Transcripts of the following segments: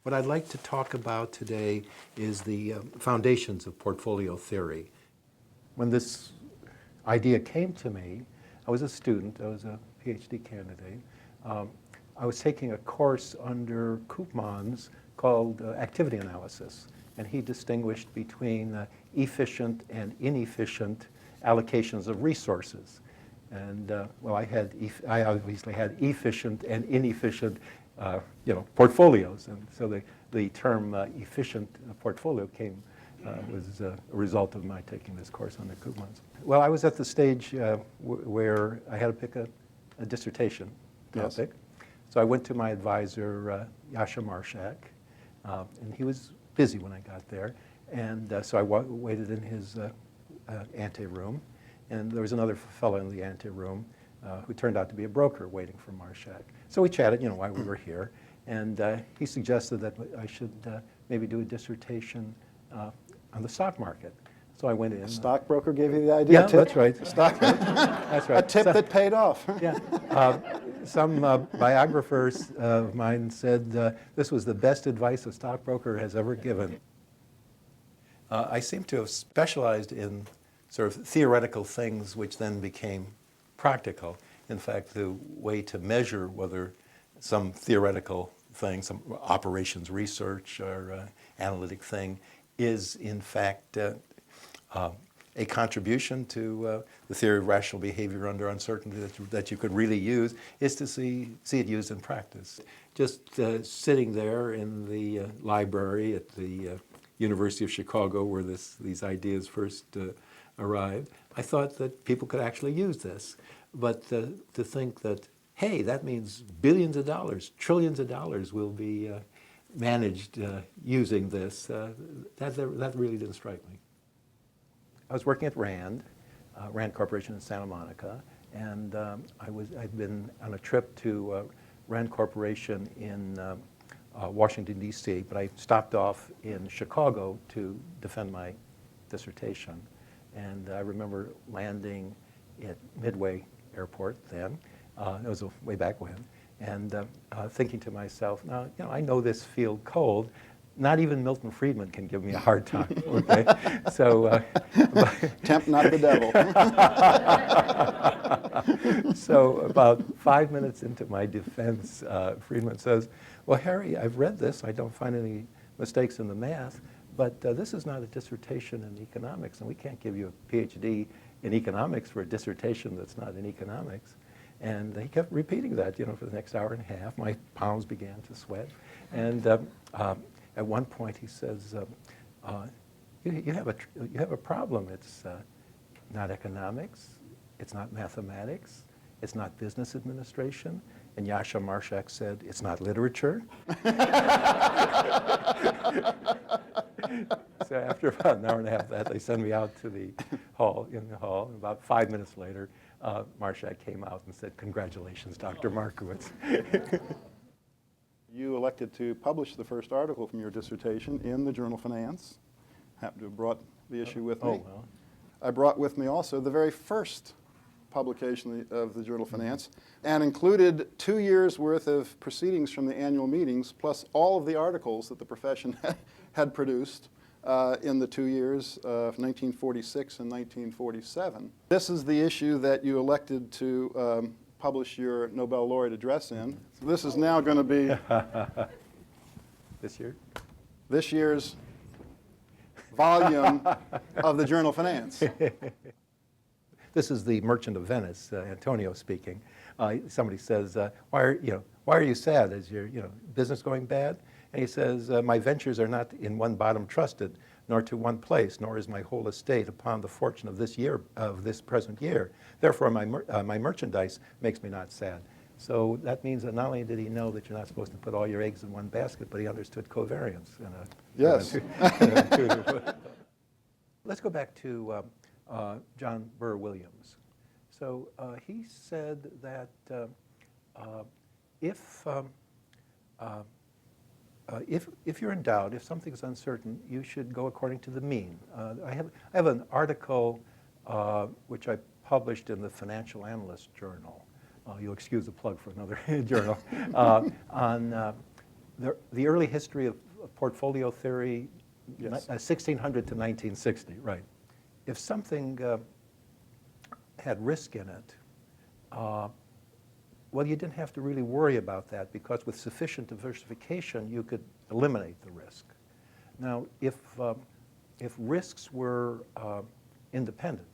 What I'd like to talk about today is the foundations of portfolio theory. When this idea came to me, I was a student, I was a PhD candidate. I was taking a course under Koopmans called activity analysis, and he distinguished between efficient and inefficient allocations of resources. And well, I obviously had efficient and inefficient portfolios, and so the term efficient portfolio was a result of my taking this course under Koopmans. Well, I was at the stage where I had to pick a dissertation topic. Yes. So I went to my advisor, Yasha Marshak, and he was busy when I got there, and so I waited in his anteroom, and there was another fellow in the anteroom who turned out to be a broker waiting for Marshak. So we chatted, while we were here, and he suggested that I should maybe do a dissertation on the stock market. So I went in. A stockbroker gave you the idea? Yeah, that's right. That's right. A tip that paid off. Yeah. Some biographers of mine said this was the best advice a stockbroker has ever given. I seem to have specialized in sort of theoretical things which then became practical. In fact, the way to measure whether some theoretical thing, some operations research or analytic thing is in fact a contribution to the theory of rational behavior under uncertainty that you could really use is to see it used in practice. Just sitting there in the library at the University of Chicago where these ideas first arrived, I thought that people could actually use this. But to think that, hey, that means billions of dollars, trillions of dollars will be managed using this, that really didn't strike me. I was working at Rand Corporation in Santa Monica, and I'd been on a trip to Rand Corporation in Washington, D.C., but I stopped off in Chicago to defend my dissertation. And I remember landing at Midway Airport then, it was way back when, and thinking to myself, now, I know this field cold. Not even Milton Friedman can give me a hard time, okay? So, tempt not the devil. So about 5 minutes into my defense, Friedman says, well, Harry, I've read this. I don't find any mistakes in the math, but this is not a dissertation in economics, and we can't give you a PhD in economics for a dissertation that's not in economics. And he kept repeating that, for the next hour and a half. My palms began to sweat. And at one point he says, you have a problem. It's not economics, it's not mathematics, it's not business administration. And Yasha Marshak said, it's not literature. So after about an hour and a half of that, they sent me out to the hall, And about 5 minutes later, Marshak came out and said, congratulations, Dr. Markowitz. You elected to publish the first article from your dissertation in the journal Finance. Happened to have brought the issue with me. Oh, well. I brought with me also the very first publication of the journal Finance, and included 2 years' worth of proceedings from the annual meetings, plus all of the articles that the profession had produced in the 2 years of 1946 and 1947. This is the issue that you elected to publish your Nobel laureate address in. So this is now going to be this year's volume of the journal Finance. This is the Merchant of Venice, Antonio speaking. Somebody says, why are you sad? Is your business going bad? And he says, my ventures are not in one bottom trusted, nor to one place, nor is my whole estate upon the fortune of this present year. Therefore, my merchandise makes me not sad. So that means that not only did he know that you're not supposed to put all your eggs in one basket, but he understood covariance. Yes. Let's go back to John Burr Williams. So he said that if you're in doubt, if something's uncertain, you should go according to the mean. I have an article which I published in the Financial Analyst Journal. You'll excuse the plug for another journal on The early history of portfolio theory, Yes. 1600 to 1960, right. If something had risk in it, well, you didn't have to really worry about that because with sufficient diversification, you could eliminate the risk. Now, if risks were independent,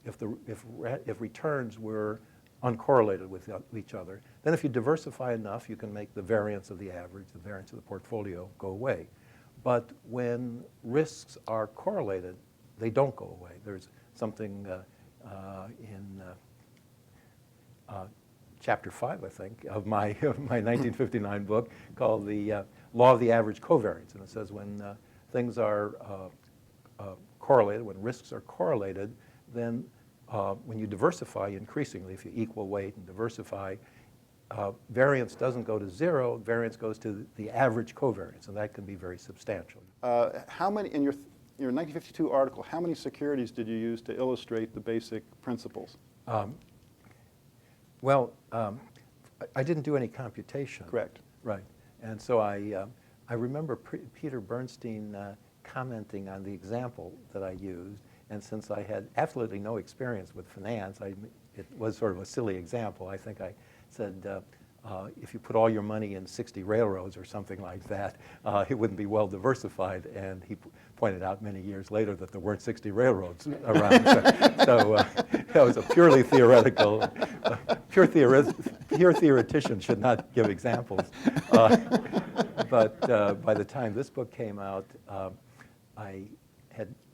if returns were uncorrelated with each other, then if you diversify enough, you can make the variance of the average, the variance of the portfolio go away. But when risks are correlated, they don't go away. There's something in chapter 5, I think, of my 1959 book called the Law of the Average Covariance. And it says when things are correlated, when risks are correlated, then when you diversify increasingly, if you equal weight and diversify, variance doesn't go to zero, variance goes to the average covariance, and that can be very substantial. How many, in your 1952 article, how many securities did you use to illustrate the basic principles? Well, I didn't do any computation. Correct. Right. And so I remember Peter Bernstein commenting on the example that I used, and since I had absolutely no experience with finance, it was sort of a silly example. I think I said, if you put all your money in 60 railroads or something like that, it wouldn't be well diversified. And he pointed out many years later that there weren't 60 railroads around. So that was a purely theoretical, pure theoretician should not give examples. But by the time this book came out, I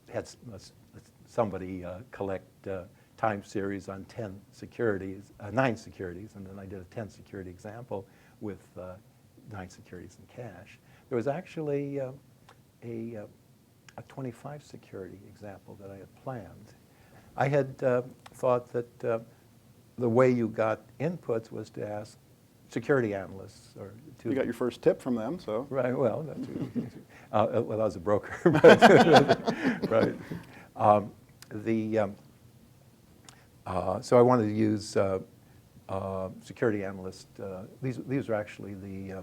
had somebody collect time series on 9 securities, and then I did a 10 security example with 9 securities in cash. There was actually a 25 security example that I had planned. I had thought that the way you got inputs was to ask security analysts or to. You got your first tip from them, so. Right. Well, that's well, I was a broker, but, right. So I wanted to use security analyst. These are actually the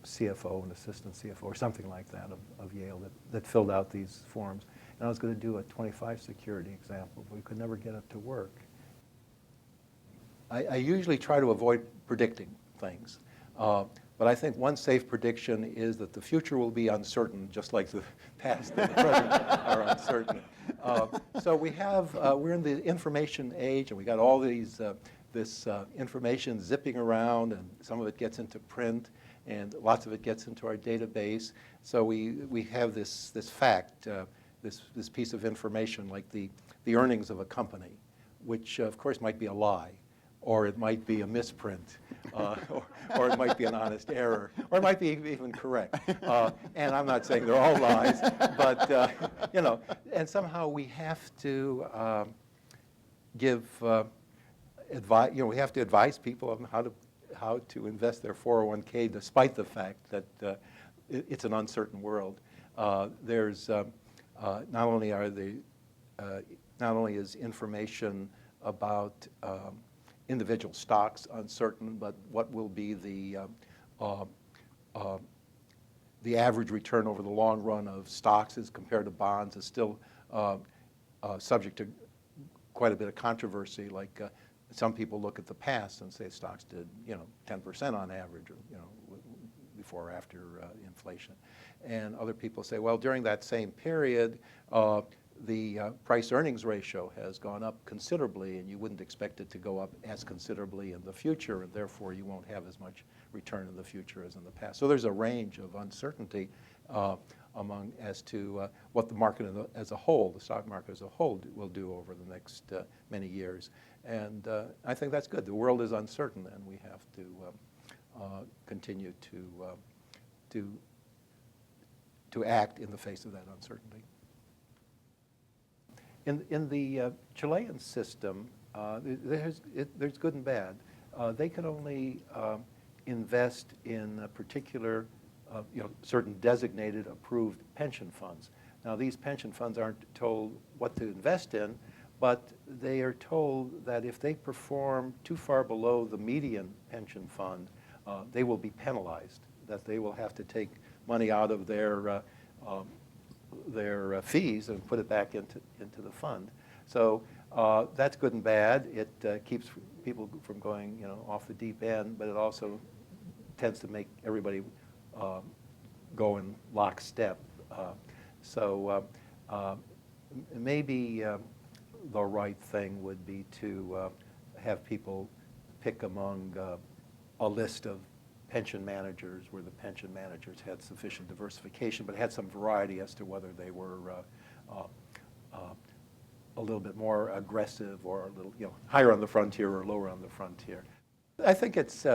CFO and assistant CFO or something like that of Yale that filled out these forms. And I was going to do a 25 security example, but we could never get it to work. I usually try to avoid predicting things. But I think one safe prediction is that the future will be uncertain, just like the past and the present are uncertain. So we're in the information age, and we got all these this information zipping around, and some of it gets into print, and lots of it gets into our database. So we have this fact, this piece of information, like the earnings of a company, which of course might be a lie, or it might be a misprint, or it might be an honest error, or it might be even correct. And I'm not saying they're all lies, but you know, and somehow we have to give advice. You know, we have to advise people on how to invest their 401k, despite the fact that it's an uncertain world. There's not only is information about individual stocks uncertain, but what will be the average return over the long run of stocks as compared to bonds is still subject to quite a bit of controversy. Like some people look at the past and say stocks did 10% on average, or, before or after inflation, and other people say, well, during that same period, the price-earnings ratio has gone up considerably, and you wouldn't expect it to go up as considerably in the future, and therefore you won't have as much return in the future as in the past. So there's a range of uncertainty as to what the market as a whole, the stock market as a whole, will do over the next many years. And I think that's good. The world is uncertain, and we have to continue to act in the face of that uncertainty. In the Chilean system, there's good and bad. They can only invest in a particular, certain designated approved pension funds. Now, these pension funds aren't told what to invest in, but they are told that if they perform too far below the median pension fund, they will be penalized, that they will have to take money out of their fees and put it back into the fund. So that's good and bad. It keeps people from going, off the deep end, but it also tends to make everybody go in lockstep. So maybe the right thing would be to have people pick among a list of pension managers where the pension managers had sufficient diversification, but had some variety as to whether they were a little bit more aggressive or a little, higher on the frontier or lower on the frontier. I think it's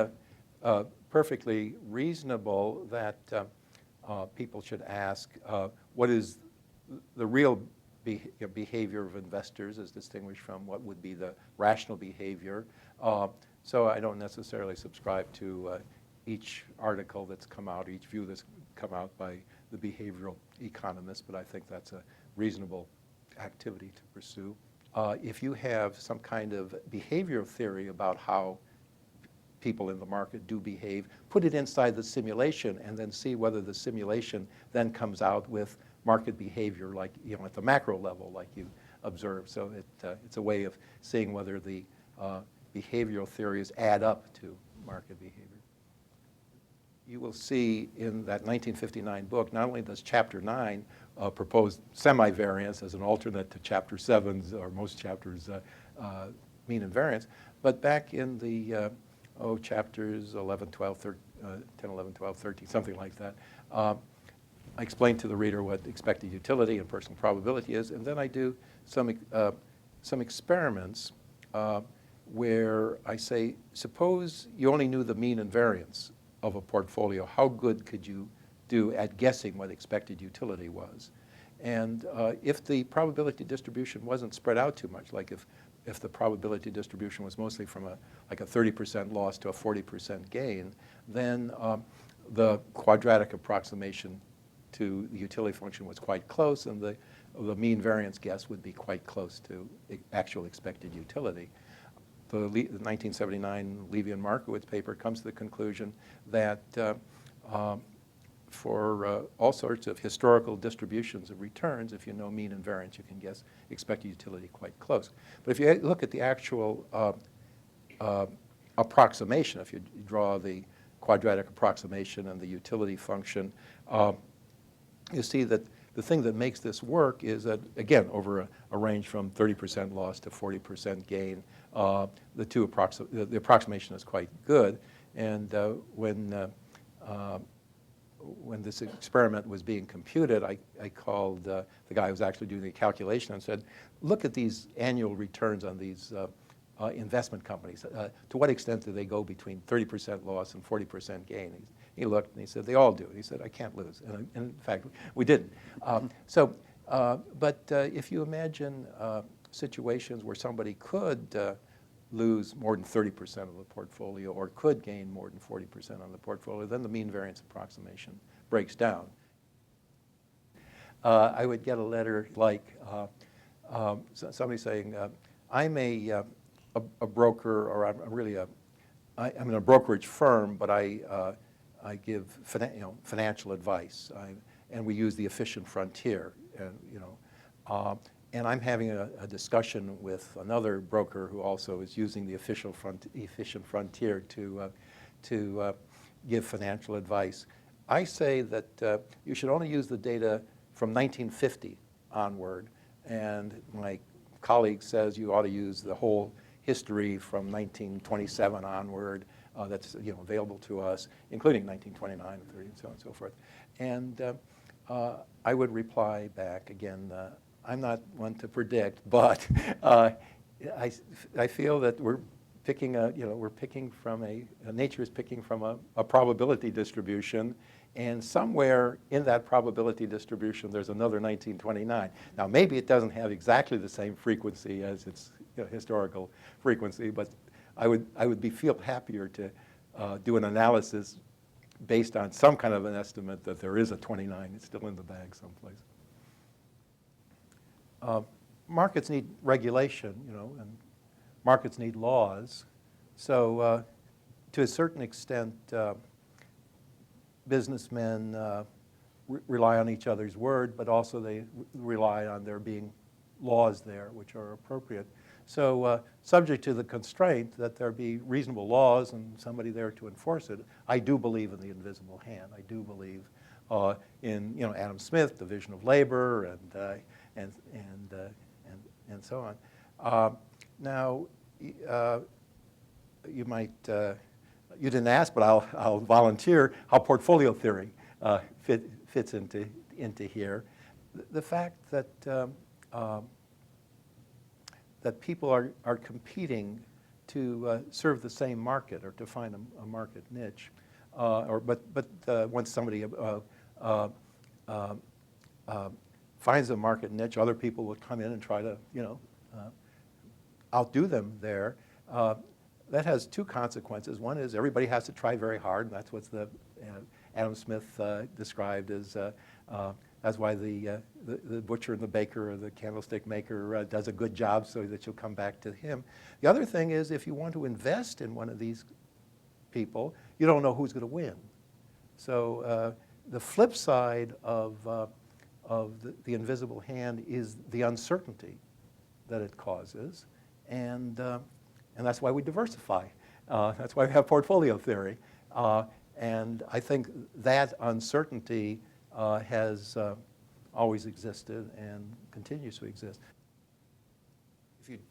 perfectly reasonable that people should ask what is the real behavior of investors as distinguished from what would be the rational behavior. So I don't necessarily subscribe to each article that's come out, each view that's come out by the behavioral economists, but I think that's a reasonable activity to pursue. If you have some kind of behavioral theory about how people in the market do behave, put it inside the simulation and then see whether the simulation then comes out with market behavior like, at the macro level like you observe. So it's a way of seeing whether the behavioral theories add up to market behavior. You will see in that 1959 book, not only does Chapter 9 propose semi-variance as an alternate to Chapter 7's, or most chapters, mean and variance, but back in the chapters 11, 12, 13, 10, 11, 12, 13, something like that, I explain to the reader what expected utility and personal probability is, and then I do some experiments where I say, suppose you only knew the mean and variance of a portfolio, how good could you do at guessing what expected utility was? And if the probability distribution wasn't spread out too much, like if the probability distribution was mostly from like a 30% loss to a 40% gain, then the quadratic approximation to the utility function was quite close, and the mean variance guess would be quite close to actual expected utility. The 1979 Levy and Markowitz paper comes to the conclusion that for all sorts of historical distributions of returns, if you know mean and variance, you can guess expected utility quite close. But if you look at the actual approximation, if you draw the quadratic approximation and the utility function, you see that the thing that makes this work is that, again, over a range from 30% loss to 40% gain, the approximation is quite good. And when this experiment was being computed, I called the guy who was actually doing the calculation and said, look at these annual returns on these investment companies. To what extent do they go between 30% loss and 40% gain? He looked and he said, they all do. And he said, I can't lose. And in fact, we didn't. But if you imagine situations where somebody could lose more than 30% of the portfolio or could gain more than 40% on the portfolio, then the mean variance approximation breaks down. I would get a letter like somebody saying, I'm a broker, or I'm in a brokerage firm, but I give financial advice, and we use the efficient frontier, and I'm having a discussion with another broker who also is using the efficient frontier to give financial advice. I say that you should only use the data from 1950 onward, and my colleague says you ought to use the whole history from 1927 onward that's available to us, including 1929 and 30 and so on and so forth. And I would reply back again, I'm not one to predict, but I feel that we're picking nature is picking from a probability distribution, and somewhere in that probability distribution there's another 1929. Now maybe it doesn't have exactly the same frequency as its historical frequency, but I would feel happier to do an analysis based on some kind of an estimate that there is a 29. It's still in the bag someplace. Markets need regulation, and markets need laws. So to a certain extent, businessmen rely on each other's word, but also they rely on there being laws there which are appropriate. So subject to the constraint that there be reasonable laws and somebody there to enforce it, I do believe in the invisible hand. I do believe in Adam Smith, division of labor, and so on. Now, you might you didn't ask, but I'll volunteer how portfolio theory fits into here. The fact that that people are competing to serve the same market or to find a market niche, but once somebody finds a market niche, other people will come in and try to outdo them there. That has two consequences. One is everybody has to try very hard, and that's what Adam Smith described as that's why the butcher and the baker or the candlestick maker does a good job so that you'll come back to him. The other thing is if you want to invest in one of these people, you don't know who's going to win. So the flip side of the invisible hand is the uncertainty that it causes, and that's why we diversify. That's why we have portfolio theory. And I think that uncertainty has always existed and continues to exist.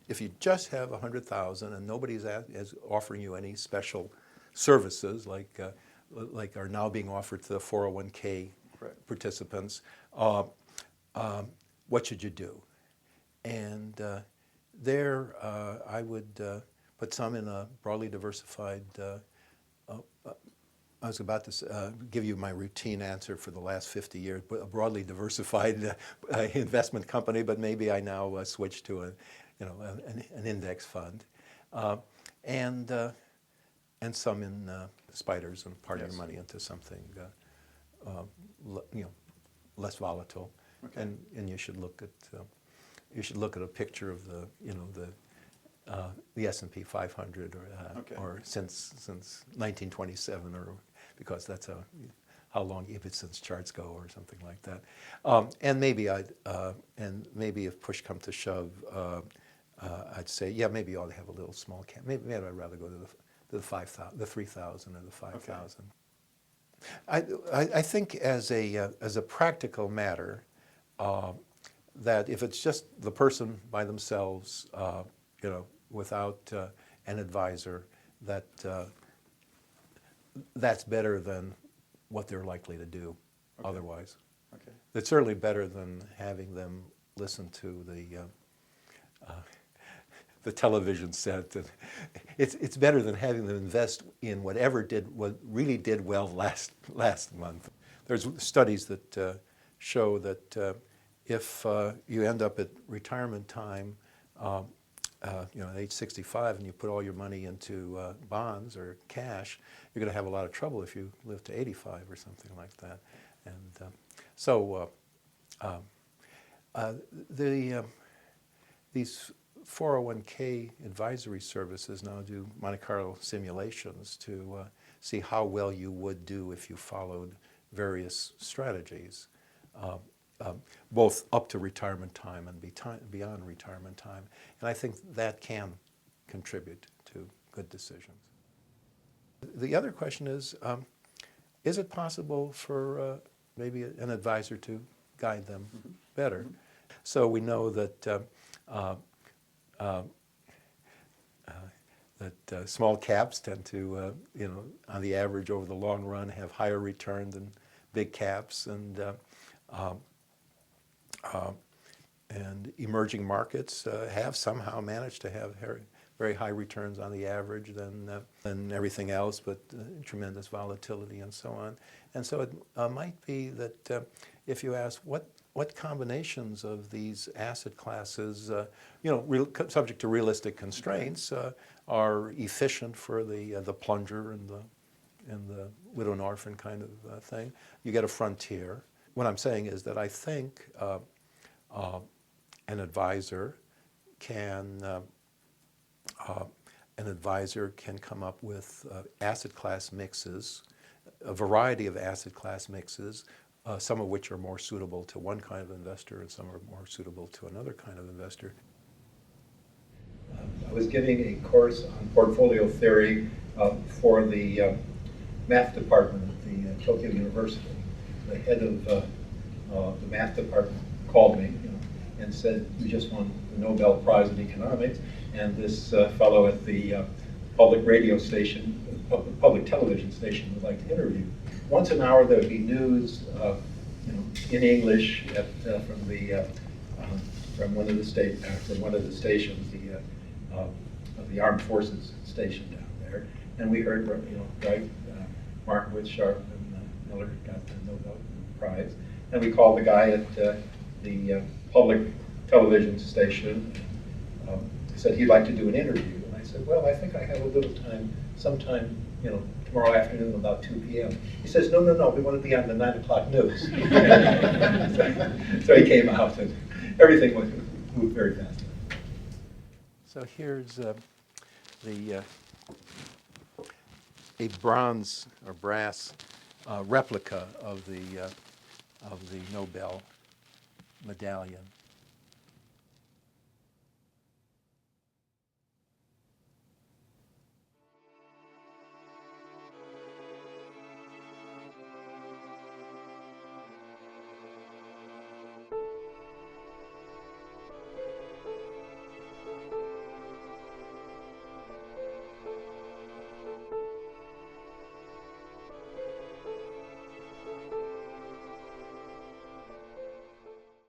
If you just have 100,000 and nobody's is offering you any special services like are now being offered to the 401k participants, what should you do? And there I would put some in a broadly diversified I was about to give you my routine answer for the last 50 years, but a broadly diversified investment company, but maybe I now switch to an index fund, and some in spiders and part of your money into something less volatile. Okay. And you should look at a picture of the S&P 500 or since 1927 or because that's how long Ibson's charts go or something like that. And maybe if push come to shove, I'd say maybe you ought to have a little small cap. Maybe I'd rather go to the 5,000, the 3,000 or the 5,000. Okay. I think as a practical matter, that if it's just the person by themselves, without an advisor, that's better than what they're likely to do otherwise. Okay. It's certainly better than having them listen to the television set. It's better than having them invest in what really did well last month. There's studies that show that if you end up at retirement time, at age 65, and you put all your money into bonds or cash, you're going to have a lot of trouble if you live to 85 or something like that. And these 401k advisory services now do Monte Carlo simulations to see how well you would do if you followed various strategies. Both up to retirement time and beyond retirement time. And I think that can contribute to good decisions. The other question is it possible for maybe an advisor to guide them better? So we know that small caps tend to, on the average over the long run, have higher return than big caps, and emerging markets have somehow managed to have very high returns on the average than everything else, but tremendous volatility and so on. And so it might be that if you ask what combinations of these asset classes, subject to realistic constraints, are efficient for the plunger and the widow and orphan kind of thing, you get a frontier. What I'm saying is that I think an advisor can an advisor can come up with asset class mixes, a variety of asset class mixes, some of which are more suitable to one kind of investor and some are more suitable to another kind of investor. I was giving a course on portfolio theory for the math department at the Tokyo University. The head of the math department called me, and said, "You just won the Nobel Prize in Economics, and this fellow at the public radio station, public television station would like to interview." Once an hour there would be news, in English from one of the stations, the Armed Forces station down there, and we heard, Markowitz, Sharp, and Miller got the Nobel Prize, and we called the guy at the public television station. Said he'd like to do an interview, and I said, "Well, I think I have a little time, sometime, tomorrow afternoon about 2 p.m. He says, no, we want to be on the 9 o'clock news." So he came out, and everything moved very fast. So here's a bronze or brass replica of the Nobel medallion.